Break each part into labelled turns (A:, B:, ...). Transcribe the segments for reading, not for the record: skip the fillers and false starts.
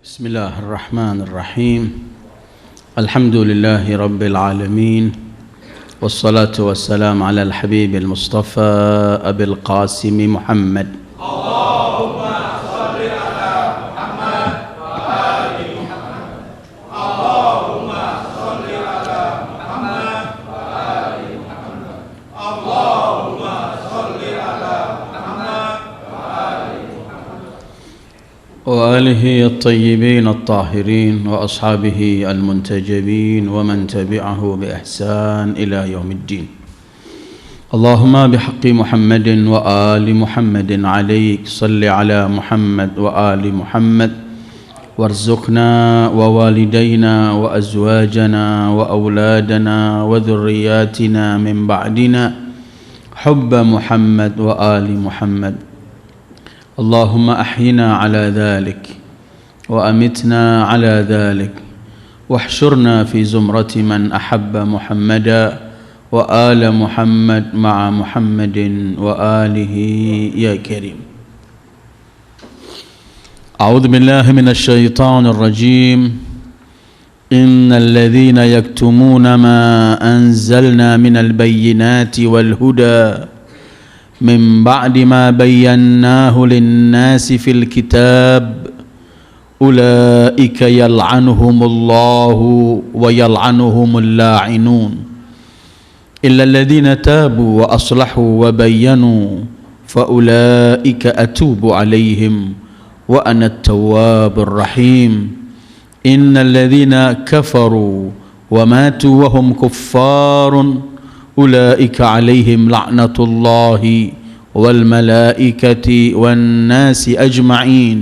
A: بسم الله الرحمن الرحيم الحمد لله رب العالمين والصلاة والسلام على الحبيب المصطفى أبي القاسم محمد
B: اللهم صل على محمد وآل محمد اللهم صل على محمد وآل محمد اللهم صل على محمد وآل
A: وآله الطيبين الطاهرين وأصحابه المنتجبين ومن تبعه بإحسان إلى يوم الدين اللهم بحق محمد وآل محمد عليك صل على محمد وآل محمد وارزقنا ووالدينا وأزواجنا وأولادنا وذرياتنا من بعدنا حب محمد وآل محمد اللهم أحينا على ذلك وأمتنا على ذلك واحشرنا في زمرة من أحب محمدا وآل محمد مع محمد وآله يا كريم أعوذ بالله من الشيطان الرجيم إن الذين يكتمون ما أنزلنا من البينات والهدى من بعد ما بيناه للناس في الكتاب أولئك يلعنهم الله ويلعنهم اللاعنون إلا الذين تابوا وأصلحوا وبينوا فأولئك أتوب عليهم وأنا التواب الرحيم إن الذين كفروا وماتوا وهم كفار أولئك عليهم لعنة الله والملائكة والناس أجمعين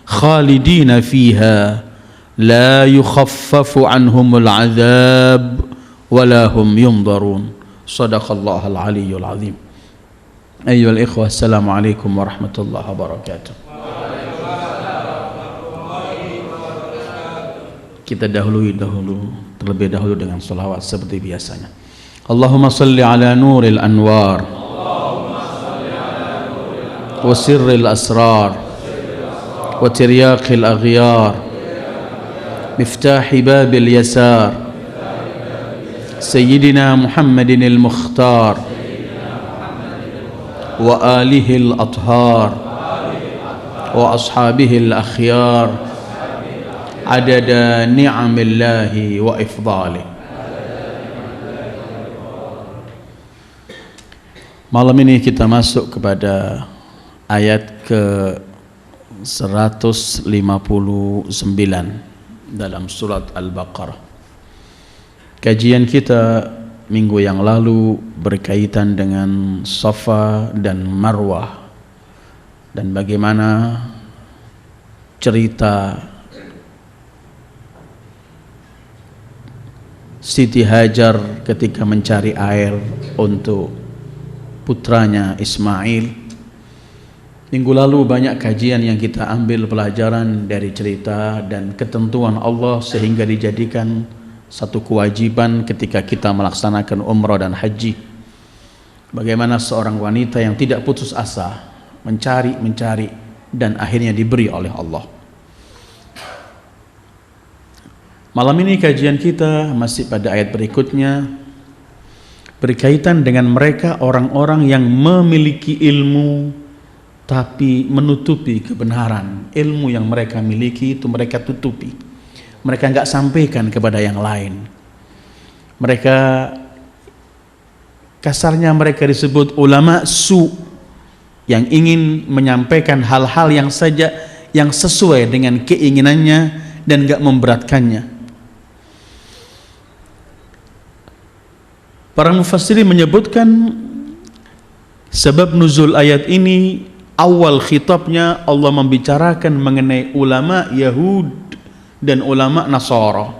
A: خالدين فيها لا يخفف عنهم العذاب ولا هم ينظرون صدق الله العلي العظيم أيها الإخوة السلام عليكم ورحمة الله وبركاته. Kita terlebih dahulu dengan salawat seperti biasanya. اللهم صل على نور الأنوار وسر الأسرار وترياق الأغيار مفتاح باب اليسار سيدنا محمد المختار وآله الأطهار وأصحابه الأخيار عدد نعم الله وإفضاله. Malam ini kita masuk kepada ayat ke-159 dalam surat Al-Baqarah. Kajian kita minggu yang lalu berkaitan dengan Safa dan Marwah dan bagaimana cerita Siti Hajar ketika mencari air untuk putranya Ismail. Minggu lalu banyak kajian yang kita ambil pelajaran dari cerita dan ketentuan Allah sehingga dijadikan satu kewajiban ketika kita melaksanakan umrah dan haji. Bagaimana seorang wanita yang tidak putus asa mencari dan akhirnya diberi oleh Allah. Malam ini kajian kita masih pada ayat berikutnya berkaitan dengan mereka orang-orang yang memiliki ilmu tapi menutupi kebenaran. Ilmu yang mereka miliki itu mereka tutupi, mereka enggak sampaikan kepada yang lain. Mereka kasarnya mereka disebut ulama su, yang ingin menyampaikan hal-hal yang saja yang sesuai dengan keinginannya dan enggak memberatkannya. Para mufassirin menyebutkan sebab nuzul ayat ini, awal khitabnya Allah membicarakan mengenai ulama Yahud dan ulama Nasara,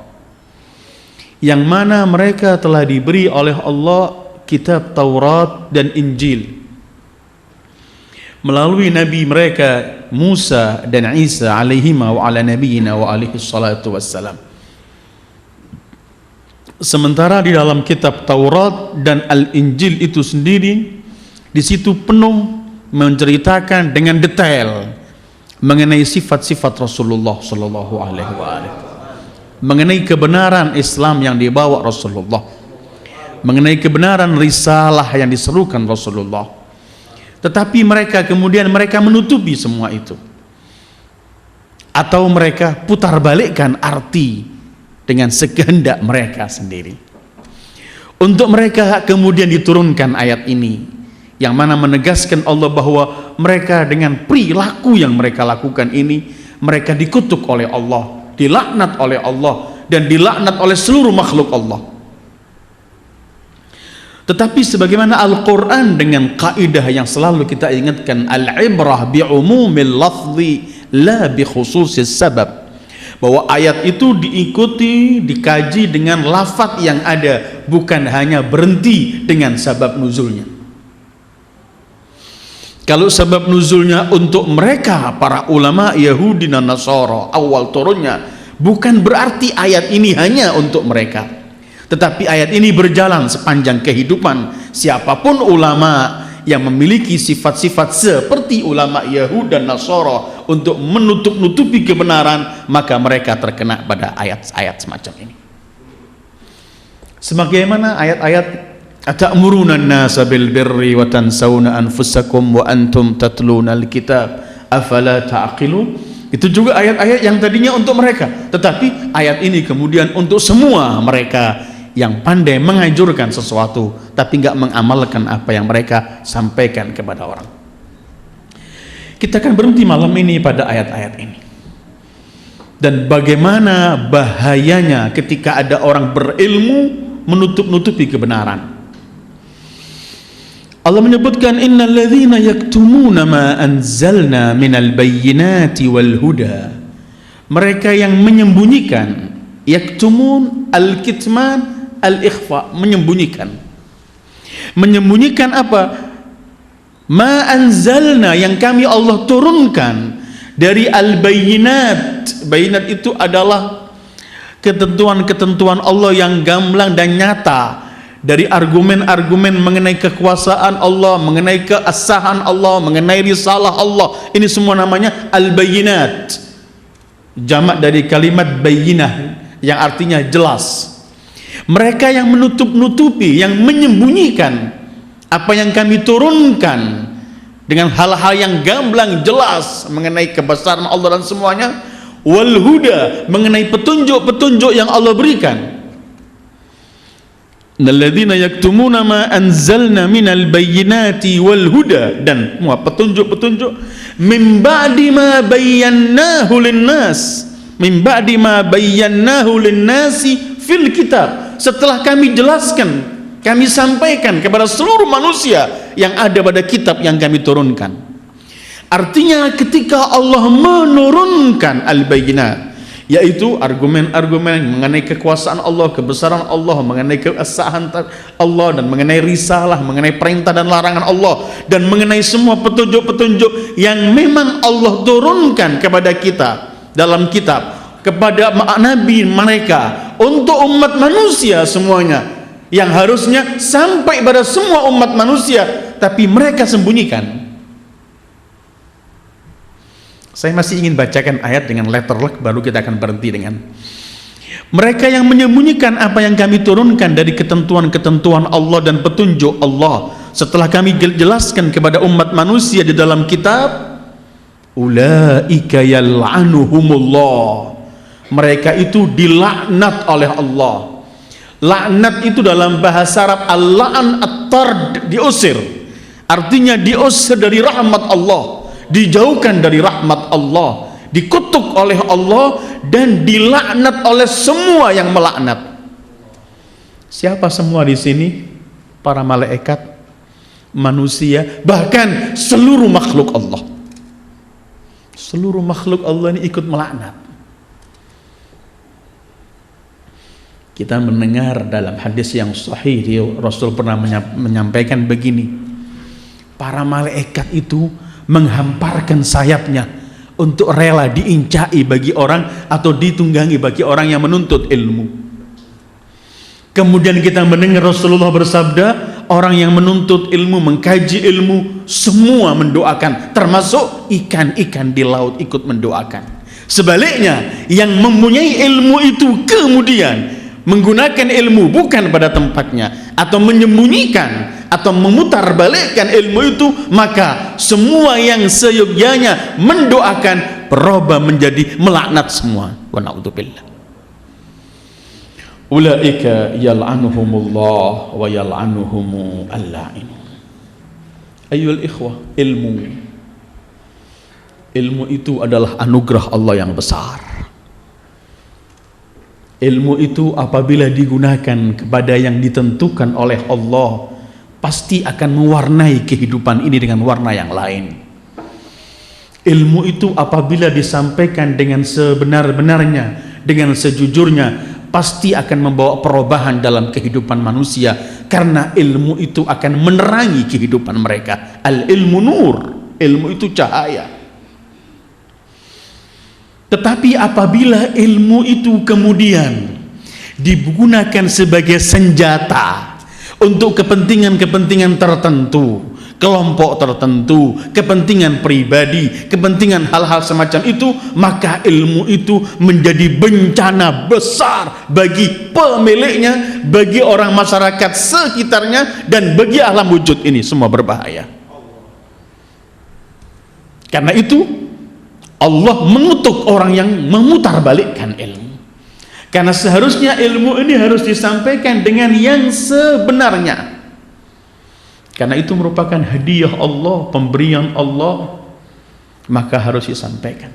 A: yang mana mereka telah diberi oleh Allah kitab Taurat dan Injil melalui nabi mereka Musa dan Isa alaihima wa ala nabiyina wa alihi salatu wassalam. Sementara di dalam kitab Taurat dan Al-Injil itu sendiri, di situ penuh menceritakan dengan detail mengenai sifat-sifat Rasulullah sallallahu alaihi wasallam, mengenai kebenaran Islam yang dibawa Rasulullah, mengenai kebenaran risalah yang diserukan Rasulullah. Tetapi mereka kemudian menutupi semua itu, atau mereka putar balikkan arti dengan sekehendak mereka sendiri. Untuk mereka kemudian diturunkan ayat ini, yang mana menegaskan Allah bahwa mereka dengan perilaku yang mereka lakukan ini, mereka dikutuk oleh Allah, dilaknat oleh Allah, dan dilaknat oleh seluruh makhluk Allah. Tetapi sebagaimana Al-Quran dengan kaidah yang selalu kita ingatkan, al-ibrah bi'umumil lafzi la bi khususis sabab, bahwa ayat itu diikuti, dikaji dengan lafaz yang ada, bukan hanya berhenti dengan sabab nuzulnya. Kalau sabab nuzulnya untuk mereka para ulama Yahudi dan Nasara awal turunnya, bukan berarti ayat ini hanya untuk mereka, tetapi ayat ini berjalan sepanjang kehidupan siapapun ulama yang memiliki sifat-sifat seperti ulama Yahudi dan Nasara untuk menutup-nutupi kebenaran, maka mereka terkena pada ayat-ayat semacam ini. Sebagaimana ayat-ayat atamuruna an-nasa bil birri wa tansawna anfusakum wa antum tatluna al-kitab afala ta'qilun. Itu juga ayat-ayat yang tadinya untuk mereka, tetapi ayat ini kemudian untuk semua mereka yang pandai menganjurkan sesuatu tapi nggak mengamalkan apa yang mereka sampaikan kepada orang. Kita akan berhenti malam ini pada ayat-ayat ini, dan bagaimana bahayanya ketika ada orang berilmu menutup-nutupi kebenaran. Allah menyebutkan, innal ladzina yaktumuna ma anzalna minal bayyinati wal huda, mereka yang menyembunyikan, yaktumun al-kitman al-ikhfa, menyembunyikan apa? Ma anzalna, yang kami Allah turunkan dari al-bayyinat. Bayyinat itu adalah ketentuan-ketentuan Allah yang gamblang dan nyata, dari argumen-argumen mengenai kekuasaan Allah, mengenai keasahan Allah, mengenai risalah Allah. Ini semua namanya al-bayyinat, jamak dari kalimat bayyinah yang artinya jelas. Mereka yang menutup-nutupi, yang menyembunyikan apa yang kami turunkan dengan hal-hal yang gamblang jelas mengenai kebesaran Allah dan semuanya, wal huda, mengenai petunjuk-petunjuk yang Allah berikan. Alladzina yaktumuna ma anzalna minal bayyinati wal huda, dan semua petunjuk-petunjuk min ba'di ma bayyannahu linnas, min ba'di ma bayyannahu linnasi fil kitab, setelah kami jelaskan, kami sampaikan kepada seluruh manusia yang ada pada kitab yang kami turunkan. Artinya ketika Allah menurunkan al-bayyinat, yaitu argumen-argumen mengenai kekuasaan Allah, kebesaran Allah, mengenai keasahan Allah, dan mengenai risalah, mengenai perintah dan larangan Allah, dan mengenai semua petunjuk-petunjuk yang memang Allah turunkan kepada kita dalam kitab, kepada nabi mereka, untuk umat manusia semuanya, yang harusnya sampai pada semua umat manusia, tapi mereka sembunyikan. Saya masih ingin bacakan ayat dengan letter luck, baru kita akan berhenti dengan mereka yang menyembunyikan apa yang kami turunkan dari ketentuan-ketentuan Allah dan petunjuk Allah setelah kami jelaskan kepada umat manusia di dalam kitab. Ulaika yal'anuhumullah, mereka itu dilaknat oleh Allah. Laknat itu dalam bahasa Arab al-la'an at-tard, diusir, artinya diusir dari rahmat Allah, dijauhkan dari rahmat Allah, dikutuk oleh Allah, dan dilaknat oleh semua yang melaknat. Siapa semua di sini? Para malaikat, manusia, bahkan seluruh makhluk Allah. Seluruh makhluk Allah ini ikut melaknat. Kita mendengar dalam hadis yang sahih, Rasul pernah menyampaikan begini, para malaikat itu menghamparkan sayapnya untuk rela diincai bagi orang atau ditunggangi bagi orang yang menuntut ilmu. Kemudian kita mendengar Rasulullah bersabda, orang yang menuntut ilmu, mengkaji ilmu, semua mendoakan, termasuk ikan-ikan di laut ikut mendoakan. Sebaliknya, yang mempunyai ilmu itu kemudian menggunakan ilmu bukan pada tempatnya, atau menyembunyikan atau memutarbalikkan ilmu itu, maka semua yang seyogyanya mendoakan berubah menjadi melaknat semua. Wa na'udzubillah. Ulaika yal'anuhumullah wa yal'anuhumu al-la'in. Ayyuhal ikhwah, ilmu itu adalah anugerah Allah yang besar. Ilmu itu apabila digunakan kepada yang ditentukan oleh Allah, pasti akan mewarnai kehidupan ini dengan warna yang lain. Ilmu itu apabila disampaikan dengan sebenar-benarnya, dengan sejujurnya, pasti akan membawa perubahan dalam kehidupan manusia, karena ilmu itu akan menerangi kehidupan mereka. Al-ilmu nur, ilmu itu cahaya. Tetapi apabila ilmu itu kemudian digunakan sebagai senjata untuk kepentingan-kepentingan tertentu, kelompok tertentu, kepentingan pribadi, kepentingan hal-hal semacam itu, maka ilmu itu menjadi bencana besar bagi pemiliknya, bagi orang masyarakat sekitarnya, dan bagi alam wujud ini semua berbahaya. Karena itu Allah mengutuk orang yang memutarbalikkan ilmu, karena seharusnya ilmu ini harus disampaikan dengan yang sebenarnya, karena itu merupakan hadiah Allah, pemberian Allah, maka harus disampaikan.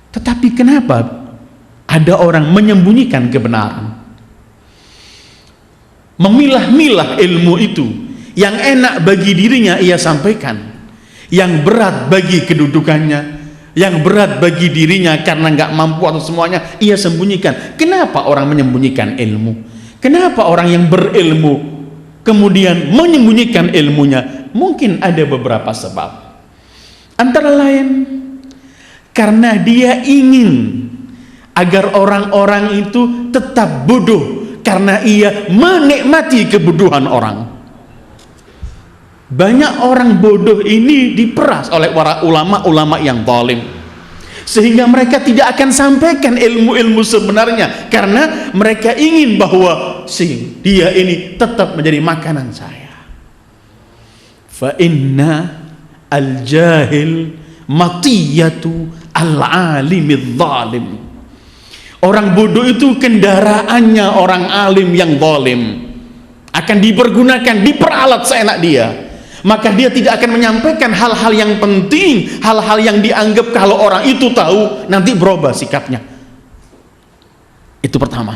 A: Tetapi kenapa ada orang menyembunyikan kebenaran, memilah-milah ilmu itu? Yang enak bagi dirinya ia sampaikan, yang berat bagi kedudukannya, yang berat bagi dirinya karena nggak mampu atau semuanya ia sembunyikan. Kenapa orang menyembunyikan ilmu? Kenapa orang yang berilmu kemudian menyembunyikan ilmunya? Mungkin ada beberapa sebab. Antara lain karena dia ingin agar orang-orang itu tetap bodoh, karena ia menikmati kebodohan orang. Banyak orang bodoh ini diperas oleh para ulama-ulama yang zalim, sehingga mereka tidak akan sampaikan ilmu-ilmu sebenarnya, karena mereka ingin bahwa dia ini tetap menjadi makanan saya. Fa inna al-jahil matiyatu al-alimidz zalim. Orang bodoh itu kendaraannya orang alim yang zalim, akan dipergunakan, diperalat seenak dia. Maka dia tidak akan menyampaikan hal-hal yang penting, hal-hal yang dianggap kalau orang itu tahu nanti berubah sikapnya. Itu pertama.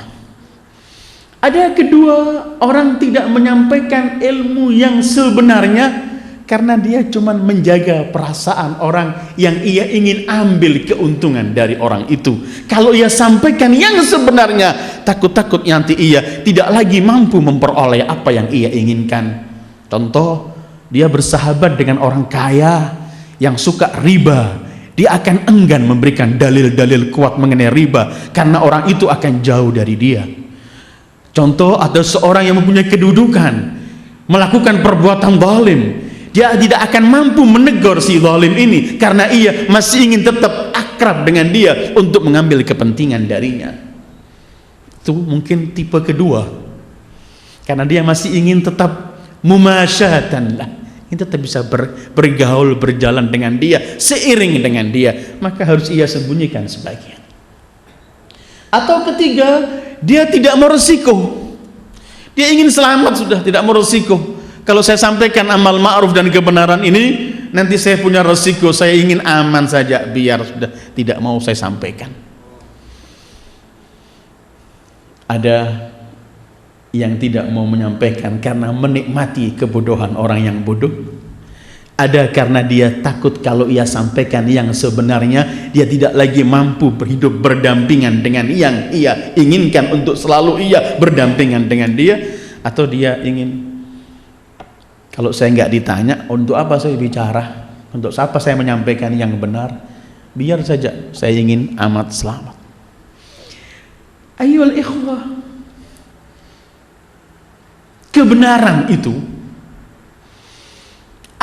A: Ada kedua, orang tidak menyampaikan ilmu yang sebenarnya karena dia cuma menjaga perasaan orang yang ia ingin ambil keuntungan dari orang itu. Kalau ia sampaikan yang sebenarnya, takut-takut nanti ia tidak lagi mampu memperoleh apa yang ia inginkan. Contoh, dia bersahabat dengan orang kaya yang suka riba, dia akan enggan memberikan dalil-dalil kuat mengenai riba karena orang itu akan jauh dari dia. Contoh, ada seorang yang mempunyai kedudukan melakukan perbuatan zalim, dia tidak akan mampu menegur si zalim ini karena ia masih ingin tetap akrab dengan dia untuk mengambil kepentingan darinya. Itu mungkin tipe kedua, karena dia masih ingin tetap mumasyahatan lah, tetap bisa bergaul, berjalan dengan dia, seiring dengan dia, maka harus ia sembunyikan sebagian. Atau ketiga, dia tidak mau resiko, dia ingin selamat sudah, tidak mau resiko. Kalau saya sampaikan amal ma'ruf dan kebenaran ini, nanti saya punya resiko, saya ingin aman saja, biar sudah, tidak mau saya sampaikan. Ada yang tidak mau menyampaikan karena menikmati kebodohan orang yang bodoh. Ada karena dia takut kalau ia sampaikan yang sebenarnya, dia tidak lagi mampu berhidup berdampingan dengan yang ia inginkan untuk selalu ia berdampingan dengan dia. Atau dia ingin, kalau saya nggak ditanya, untuk apa saya bicara, untuk apa saya menyampaikan yang benar, biar saja, saya ingin amat selamat. Ayyuhal ikhwah, kebenaran itu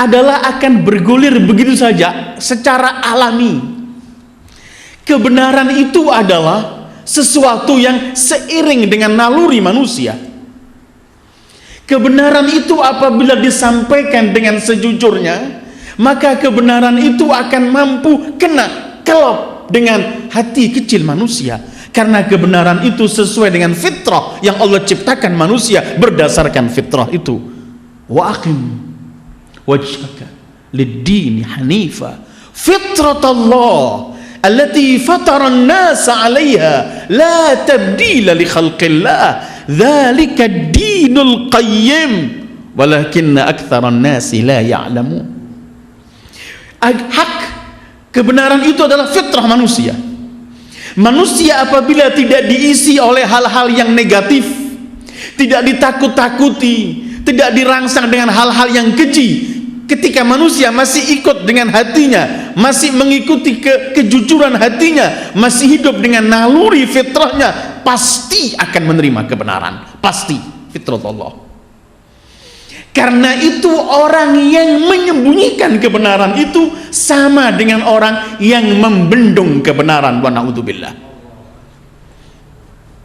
A: adalah akan bergulir begitu saja secara alami. Kebenaran itu adalah sesuatu yang seiring dengan naluri manusia. Kebenaran itu apabila disampaikan dengan sejujurnya, maka kebenaran itu akan mampu kena kelop dengan hati kecil manusia. Karena kebenaran itu sesuai dengan fitrah yang Allah ciptakan manusia berdasarkan fitrah itu. Wa aqim wajhaka lid-din hanifa fitratallah allati fatara an-nasa 'alayha la tabdila li khalqillah dzalika ad-dinul qayyim walakinna aktsaran nasi la ya'lamun. Hak kebenaran itu adalah fitrah manusia. Manusia apabila tidak diisi oleh hal-hal yang negatif, tidak ditakut-takuti, tidak dirangsang dengan hal-hal yang keji, ketika manusia masih ikut dengan hatinya, masih mengikuti kejujuran hatinya, masih hidup dengan naluri fitrahnya, pasti akan menerima kebenaran, pasti fitrah Allah. Karena itu orang yang menyembunyikan kebenaran itu sama dengan orang yang membendung kebenaran, wa na'udzubillah.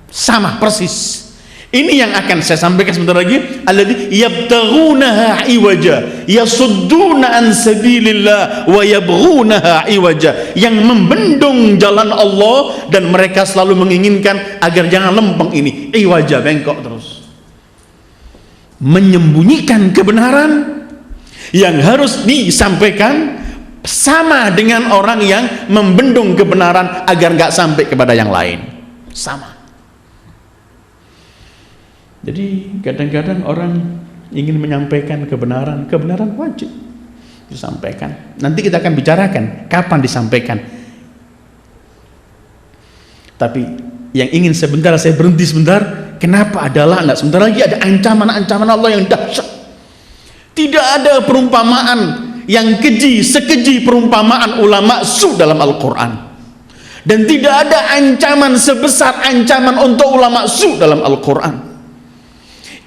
A: Sama persis. Ini yang akan saya sampaikan sebentar lagi. Alladzi yabtaghunaha iwaja yasudduna an sabilillah wa yabghunaha iwaja, yang membendung jalan Allah dan mereka selalu menginginkan agar jangan lempeng ini, iwaja, bengkok terus. Menyembunyikan kebenaran yang harus disampaikan sama dengan orang yang membendung kebenaran agar nggak sampai kepada yang lain. Sama. Jadi kadang-kadang orang ingin menyampaikan kebenaran wajib disampaikan. Nanti kita akan bicarakan kapan disampaikan. Tapi yang ingin sebentar saya berhenti sebentar. Kenapa adalah enggak sebentar lagi ada ancaman-ancaman Allah yang dahsyat. Tidak ada perumpamaan yang keji sekeji perumpamaan ulama su dalam Al-Quran, dan tidak ada ancaman sebesar ancaman untuk ulama su dalam Al-Quran.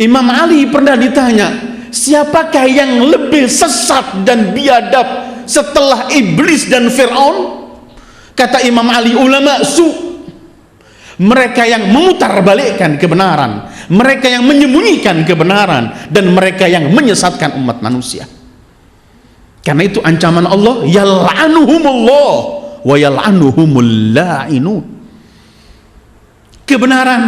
A: Imam Ali pernah ditanya, siapakah yang lebih sesat dan biadab setelah iblis dan Fir'aun? Kata Imam Ali, ulama su. Mereka yang memutarbalikkan kebenaran, mereka yang menyembunyikan kebenaran, dan mereka yang menyesatkan umat manusia. Karena itu ancaman Allah, yal'anuhumullah wa yal'anuhumul la'inun. Kebenaran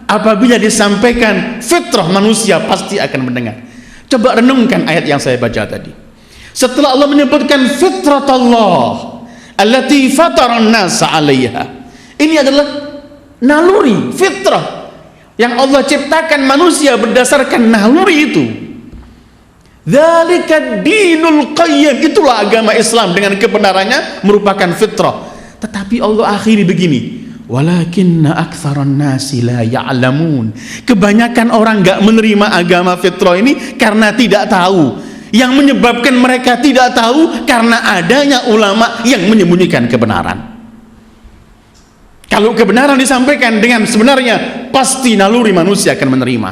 A: apabila disampaikan, fitrah manusia pasti akan mendengar. Coba renungkan ayat yang saya baca tadi. Setelah Allah menyebutkan fitratullah allati fataran nasa 'alaiha, ini adalah naluri fitrah yang Allah ciptakan manusia berdasarkan naluri itu. Dzalika dinul qayyim, itulah agama Islam dengan kebenarannya merupakan fitrah. Tetapi Allah akhiri begini, walakinna aktsaran nasi la ya'lamun. Kebanyakan orang enggak menerima agama fitrah ini karena tidak tahu. Yang menyebabkan mereka tidak tahu karena adanya ulama yang menyembunyikan kebenaran. Kalau kebenaran disampaikan dengan sebenarnya, pasti naluri manusia akan menerima.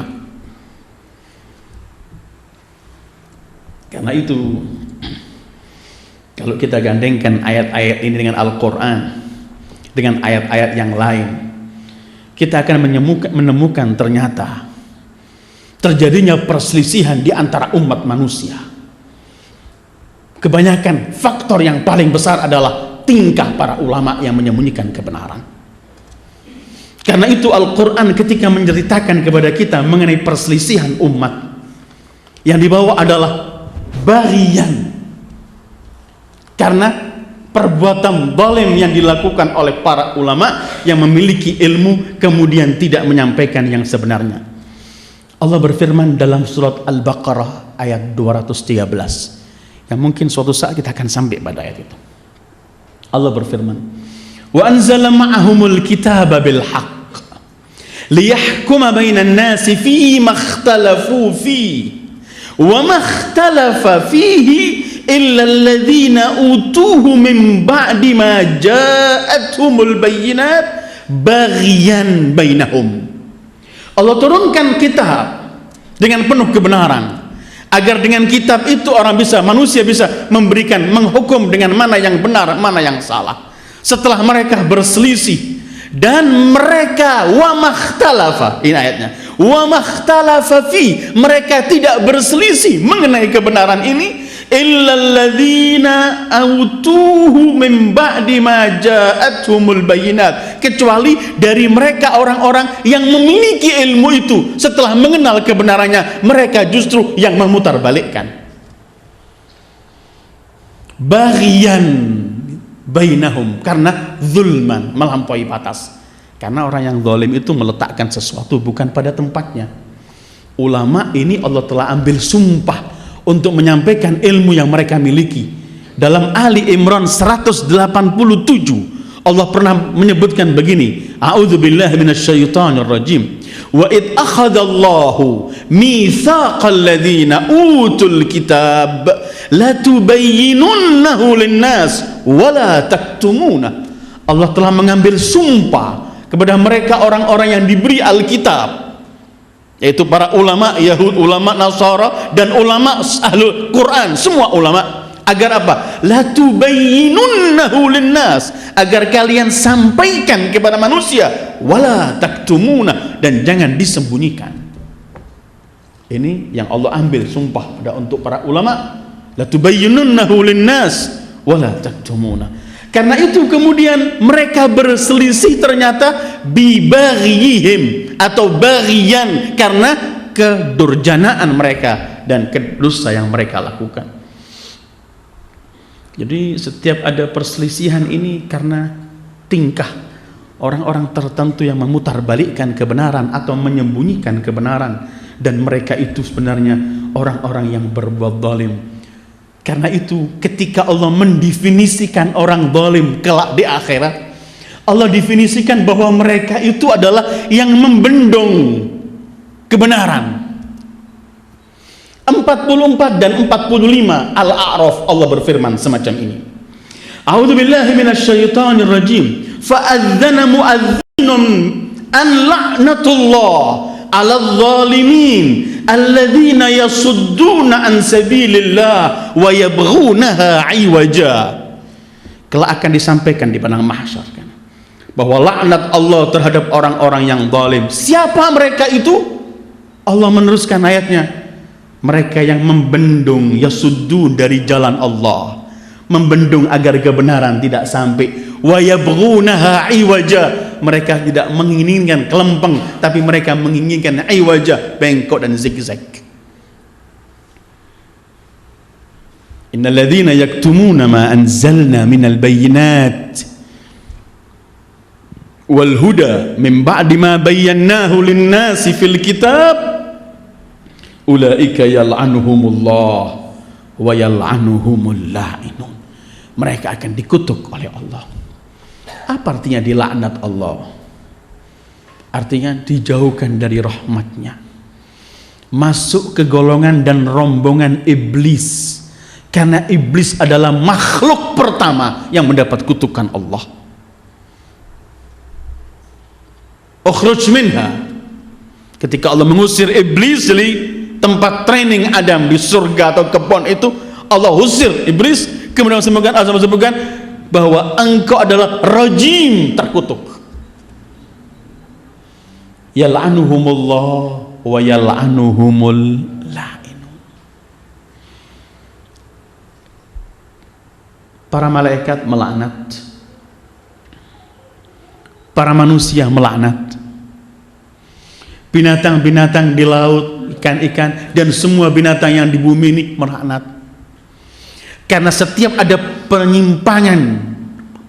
A: Karena itu, kalau kita gandengkan ayat-ayat ini dengan Al-Quran, dengan ayat-ayat yang lain, kita akan menemukan ternyata terjadinya perselisihan di antara umat manusia. Kebanyakan faktor yang paling besar adalah tingkah para ulama yang menyembunyikan kebenaran. Karena itu Al-Quran ketika menceritakan kepada kita mengenai perselisihan umat, yang dibawa adalah bagian karena perbuatan zalim yang dilakukan oleh para ulama yang memiliki ilmu kemudian tidak menyampaikan yang sebenarnya. Allah berfirman dalam surat Al-Baqarah ayat 213, yang mungkin suatu saat kita akan sampai pada ayat itu. Allah berfirman, wa anzala ma'ahumul kitaba bil haqq liyahkuma bainan nasi fi ma ikhtalafu fi wa ma ikhtalafa fihi illa alladhina utuhu min ba'di ma ja'atuhumul bayyinat baghyan bainahum. Allah turunkan kitab dengan penuh kebenaran, agar dengan kitab itu manusia bisa menghukum dengan mana yang benar, mana yang salah. Setelah mereka berselisih dan mereka wa makhtalafa, ini ayatnya, wa makhtalafa fi, mereka tidak berselisih mengenai kebenaran ini, illalladzina autuhu min ba'di ma ja'atuhumul bayinat, kecuali dari mereka orang-orang yang memiliki ilmu itu setelah mengenal kebenarannya, mereka justru yang memutarbalikkan. Baghiyan bainahum, karena zulman, melampaui batas. Karena orang yang zalim itu meletakkan sesuatu bukan pada tempatnya. Ulama ini Allah telah ambil sumpah untuk menyampaikan ilmu yang mereka miliki. Dalam Ali Imran 187 Allah pernah menyebutkan begini, a'udzubillahi minasyaitonir rajim, wa id akhadallahu mitsaqal ladzina utul kitab latubayyinunnahu linnas wala taktumuna. Allah telah mengambil sumpah kepada mereka orang-orang yang diberi Alkitab, yaitu para ulama Yahud, ulama Nasara, dan ulama Ahlul Quran, semua ulama, agar apa? Latubayyinunnahu linnas, agar kalian sampaikan kepada manusia, wala taktumuna, dan jangan disembunyikan. Ini yang Allah ambil sumpah untuk para ulama, latubayyinunnahu linnas wala taktumuna. Karena itu kemudian mereka berselisih ternyata bibaghihim atau baghiyan, karena kedurjanaan mereka dan dosa yang mereka lakukan. Jadi setiap ada perselisihan ini karena tingkah orang-orang tertentu yang memutarbalikkan kebenaran atau menyembunyikan kebenaran, dan mereka itu sebenarnya orang-orang yang berbuat zalim. Karena itu ketika Allah mendefinisikan orang zalim kelak di akhirat, Allah definisikan bahwa mereka itu adalah yang membendung kebenaran. 44 dan 45 Al-A'raf Allah berfirman semacam ini. A'udzubillahi minasyaitonir rajim. Fa'adzana mu'adzdhinun an la'natullah 'alal zalimin alladzina yasudduna an sabilillah wa yabghunaha 'iwaja. Kelak akan disampaikan di padang mahsyar kan, bahwa laknat Allah terhadap orang-orang yang zalim. Siapa mereka itu? Allah meneruskan ayatnya, mereka yang membendung, yasuddun, dari jalan Allah, membendung agar kebenaran tidak sampai, wa yabghunaha 'iwaja, mereka tidak menginginkan kelempeng, tapi mereka menginginkan iwaja, bengkok dan zigzag. Innal ladzina yaktumuna ma anzalna minal bayyinat wal huda min ba'di ma bayyanahu lin-nasi fil kitab ulaika yal'anuhumullah wa yal'anuhumul la'inun. Mereka akan dikutuk oleh Allah. Apa artinya dilaknat Allah? Artinya dijauhkan dari rahmatnya, masuk ke golongan dan rombongan iblis, karena iblis adalah makhluk pertama yang mendapat kutukan Allah. Ukhruj minha, ketika Allah mengusir iblis dari tempat training Adam di surga atau kebun itu, Allah usir iblis, kemudian Allah sebutkan bahwa engkau adalah rajim, terkutuk. Yal'anuhumullah wa yal'anuhumul la'inun. Para malaikat melaknat, para manusia melaknat, binatang-binatang di laut, ikan-ikan, dan semua binatang yang di bumi ini melaknat. Karena setiap ada penyimpangan,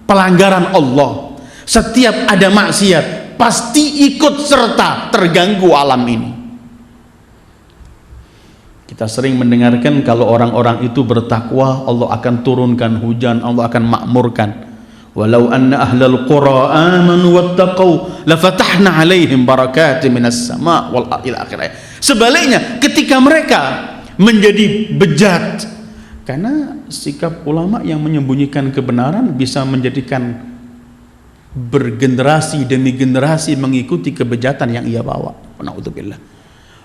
A: pelanggaran Allah, setiap ada maksiat, pasti ikut serta terganggu alam ini. Kita sering mendengarkan kalau orang-orang itu bertakwa, Allah akan turunkan hujan, Allah akan makmurkan. Walau anna ahlal qura amanu wattaqau lafatahna alaihim barakatin minas sama' wal ardh ila akhirah. Sebaliknya, ketika mereka menjadi bejat, karena sikap ulama yang menyembunyikan kebenaran bisa menjadikan bergenerasi demi generasi mengikuti kebejatan yang ia bawa. Na'udzubillah.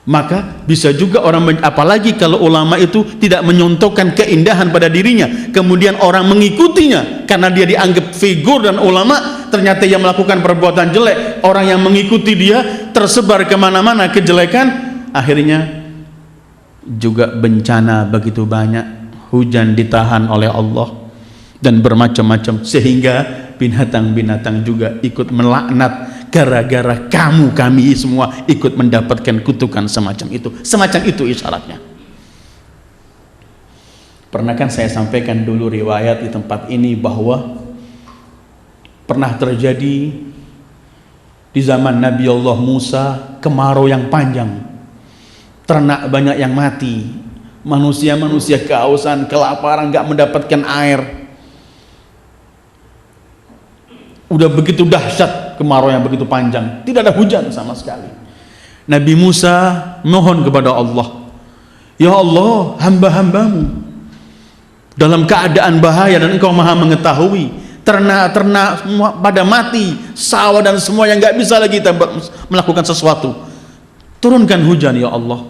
A: Maka bisa juga orang, apalagi kalau ulama itu tidak menyontohkan keindahan pada dirinya, kemudian orang mengikutinya karena dia dianggap figur dan ulama, ternyata ia melakukan perbuatan jelek, orang yang mengikuti dia tersebar kemana-mana kejelekan, akhirnya juga bencana begitu banyak, hujan ditahan oleh Allah dan bermacam-macam, sehingga binatang-binatang juga ikut melaknat gara-gara kami semua ikut mendapatkan kutukan semacam itu isyaratnya. Pernah kan saya sampaikan dulu riwayat di tempat ini bahwa pernah terjadi di zaman Nabi Allah Musa kemarau yang panjang, ternak banyak yang mati, manusia kehausan, kelaparan, gak mendapatkan air. Udah begitu dahsyat kemarau yang begitu panjang, tidak ada hujan sama sekali. Nabi Musa mohon kepada Allah, ya Allah, hamba-hambamu dalam keadaan bahaya dan engkau maha mengetahui, ternak-ternak semua pada mati, sawah dan semua yang gak bisa lagi kita melakukan sesuatu, turunkan hujan ya Allah.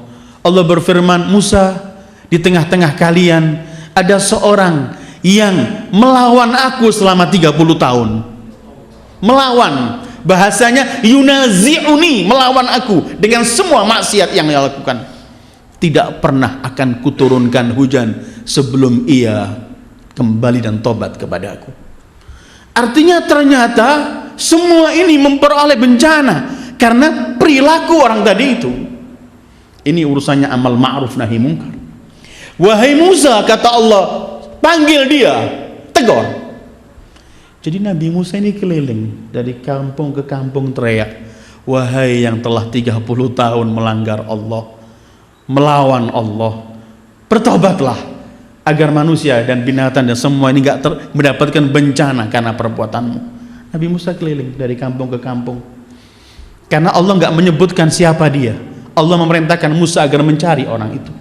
A: Allah berfirman, Musa, di tengah-tengah kalian ada seorang yang melawan aku selama 30 tahun. Melawan, bahasanya yunazi'uni, melawan aku dengan semua maksiat yang ia lakukan. Tidak pernah akan kuturunkan hujan sebelum ia kembali dan tobat kepada aku. Artinya ternyata semua ini memperoleh bencana karena perilaku orang tadi itu. Ini urusannya amal ma'ruf nahi mungkar. Wahai Musa, kata Allah, panggil dia, tegur. Jadi Nabi Musa ini keliling dari kampung ke kampung teriak, wahai yang telah 30 tahun melanggar Allah, melawan Allah, bertobatlah agar manusia dan binatang dan semua ini gak mendapatkan bencana karena perbuatanmu. Nabi Musa keliling dari kampung ke kampung karena Allah gak menyebutkan siapa dia. Allah memerintahkan Musa agar mencari orang itu.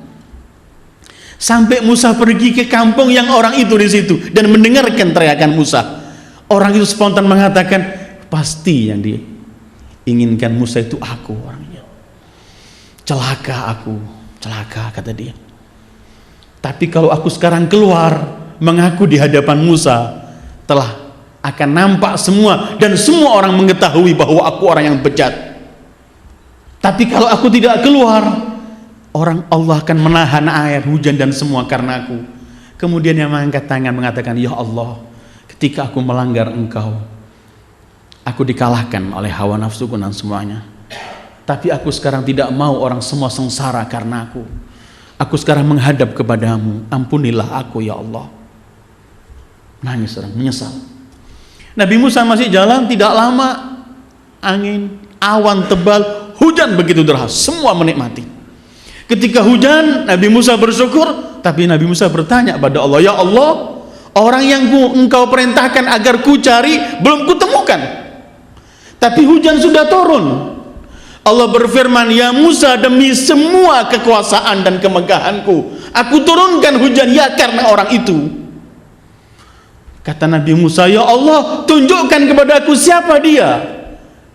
A: Sampai Musa pergi ke kampung yang orang itu di situ dan mendengarkan teriakan Musa. Orang itu spontan mengatakan, pasti yang diinginkan Musa itu aku orangnya. Celaka aku, celaka kata dia. Tapi kalau aku sekarang keluar mengaku di hadapan Musa, telah akan nampak semua dan semua orang mengetahui bahwa aku orang yang bejat. Tapi kalau aku tidak keluar, orang Allah akan menahan air, hujan dan semua karena aku. Kemudian yang mengangkat tangan mengatakan, ya Allah, ketika aku melanggar engkau, aku dikalahkan oleh hawa nafsuku dan semuanya. Tapi aku sekarang tidak mau orang semua sengsara karena aku. Aku sekarang menghadap kepadamu, ampunilah aku ya Allah. Nangis orang, menyesal. Nabi Musa masih jalan, tidak lama angin, awan tebal, hujan begitu deras, semua menikmati. Ketika hujan, Nabi Musa bersyukur, tapi Nabi Musa bertanya pada Allah, ya Allah, orang yang engkau perintahkan agar ku cari belum kutemukan, tapi hujan sudah turun. Allah berfirman, ya Musa, demi semua kekuasaan dan kemegahanku, aku turunkan hujan ya karena orang itu. Kata Nabi Musa, ya Allah, tunjukkan kepada aku siapa dia.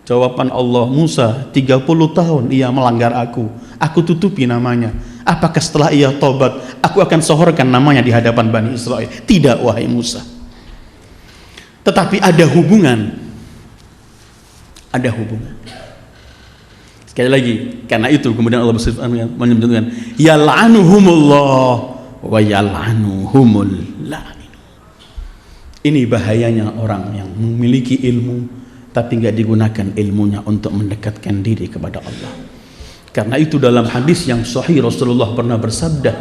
A: Jawaban Allah, Musa, 30 tahun ia melanggar aku tutupi namanya. Apakah setelah ia tobat aku akan sohorkan namanya di hadapan Bani Israel? Tidak, wahai Musa. Tetapi ada hubungan. Ada hubungan. Sekali lagi, karena itu kemudian Allah menyebutkan yal'anuhumullah wa yal'anuhumul la'in. Ini bahayanya orang yang memiliki ilmu tapi nggak digunakan ilmunya untuk mendekatkan diri kepada Allah. Karena itu dalam hadis yang sahih Rasulullah pernah bersabda,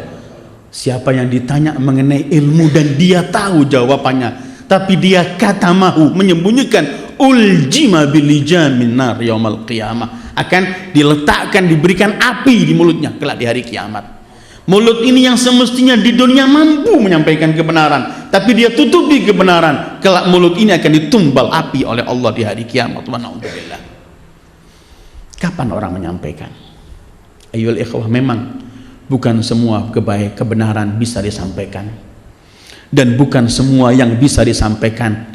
A: siapa yang ditanya mengenai ilmu dan dia tahu jawabannya tapi dia katamahu, menyembunyikan, uljima bilijan min nar yaumal qiyamah, akan diletakkan, diberikan api di mulutnya kelak di hari kiamat. Mulut ini yang semestinya di dunia mampu menyampaikan kebenaran, tapi dia tutupi kebenaran, kelak mulut ini akan ditumbal api oleh Allah di hari kiamat. Na'udzubillah. Kapan orang menyampaikan? Ayyul ikhwah, memang bukan semua kebenaran bisa disampaikan, dan bukan semua yang bisa disampaikan.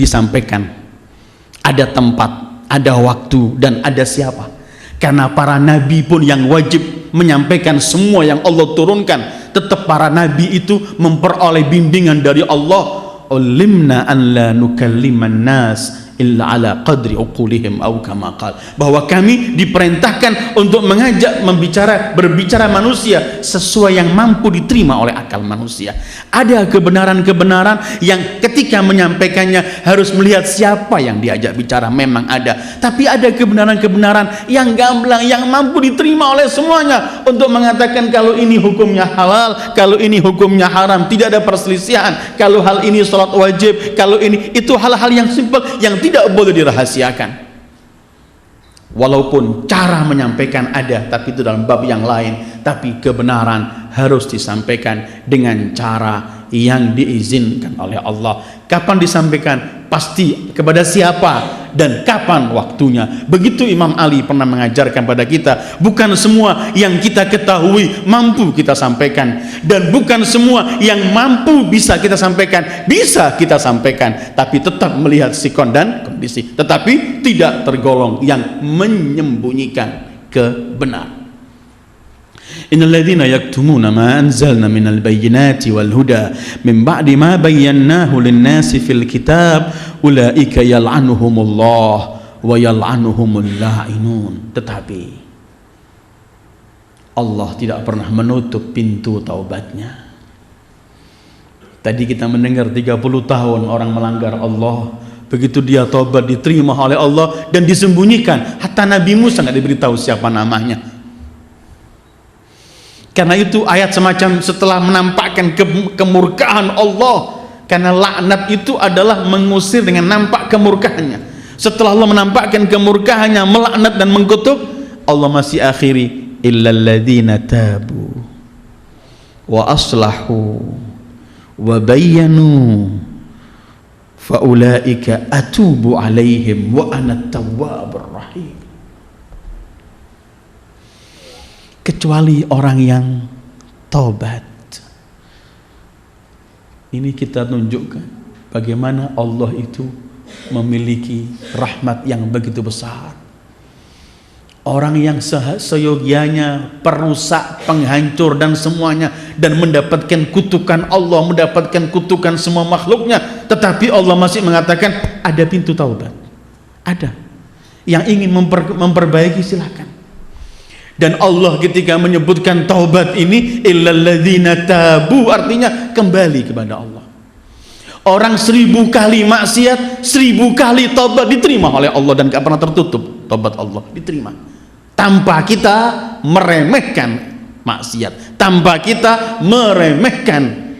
A: Ada tempat, ada waktu, dan ada siapa. Karena para nabi pun yang wajib menyampaikan semua yang Allah turunkan. Tetap para nabi itu memperoleh bimbingan dari Allah. Ulimna an la nukalliman nas illa ala qadri uqulihim au kama qal, bahwa kami diperintahkan untuk berbicara manusia sesuai yang mampu diterima oleh akal manusia. Ada kebenaran-kebenaran yang ketika menyampaikannya harus melihat siapa yang diajak bicara, memang ada. Tapi ada kebenaran-kebenaran yang gamblang, yang mampu diterima oleh semuanya, untuk mengatakan kalau ini hukumnya halal, kalau ini hukumnya haram, tidak ada perselisihan. Kalau hal ini salat wajib, kalau ini, itu hal-hal yang simpel yang tidak boleh dirahasiakan. Walaupun cara menyampaikan ada, tapi itu dalam bab yang lain. Tapi kebenaran harus disampaikan dengan cara yang diizinkan oleh Allah. Kapan disampaikan? Pasti kepada siapa dan kapan waktunya. Begitu Imam Ali pernah mengajarkan pada kita, bukan semua yang kita ketahui mampu kita sampaikan, dan bukan semua yang mampu bisa kita sampaikan, tapi tetap melihat sikon dan kondisi, tetapi tidak tergolong yang menyembunyikan kebenaran. Innal ladzina yaktumuna ma anzalna minal bayyinati wal huda min ba'di ma bayyanahu lin-nasi fil kitab ulaika yal'anuhumullah wa yal'anuhumul la'inun. Tetapi Allah tidak pernah menutup pintu taubatnya. Tadi kita mendengar 30 tahun orang melanggar Allah, begitu dia taubat diterima oleh Allah dan disembunyikan. Hatta Nabi Musa tidak diberitahu siapa namanya. Karena itu ayat semacam setelah menampakkan kemurkaan Allah, karena laknat itu adalah mengusir dengan nampak kemurkaannya. Setelah Allah menampakkan kemurkaannya, melaknat dan mengkutuk, Allah masih akhiri illal ladzina tabu wa aslahu wa bayyanu fa ulaika atubu alaihim wa ana tawwabur rahim. Kecuali orang yang taubat. Ini kita tunjukkan bagaimana Allah itu memiliki rahmat yang begitu besar. Orang yang seyogianya perusak, penghancur dan semuanya, dan mendapatkan kutukan Allah, mendapatkan kutukan semua makhluknya, tetapi Allah masih mengatakan ada pintu taubat. Ada yang ingin memperbaiki, silakan. Dan Allah ketika menyebutkan taubat ini illal ladzina tabu, artinya kembali kepada Allah. Orang 1000 kali maksiat, 1000 kali taubat diterima oleh Allah dan gak pernah tertutup. Taubat Allah diterima tanpa kita meremehkan maksiat, tanpa kita meremehkan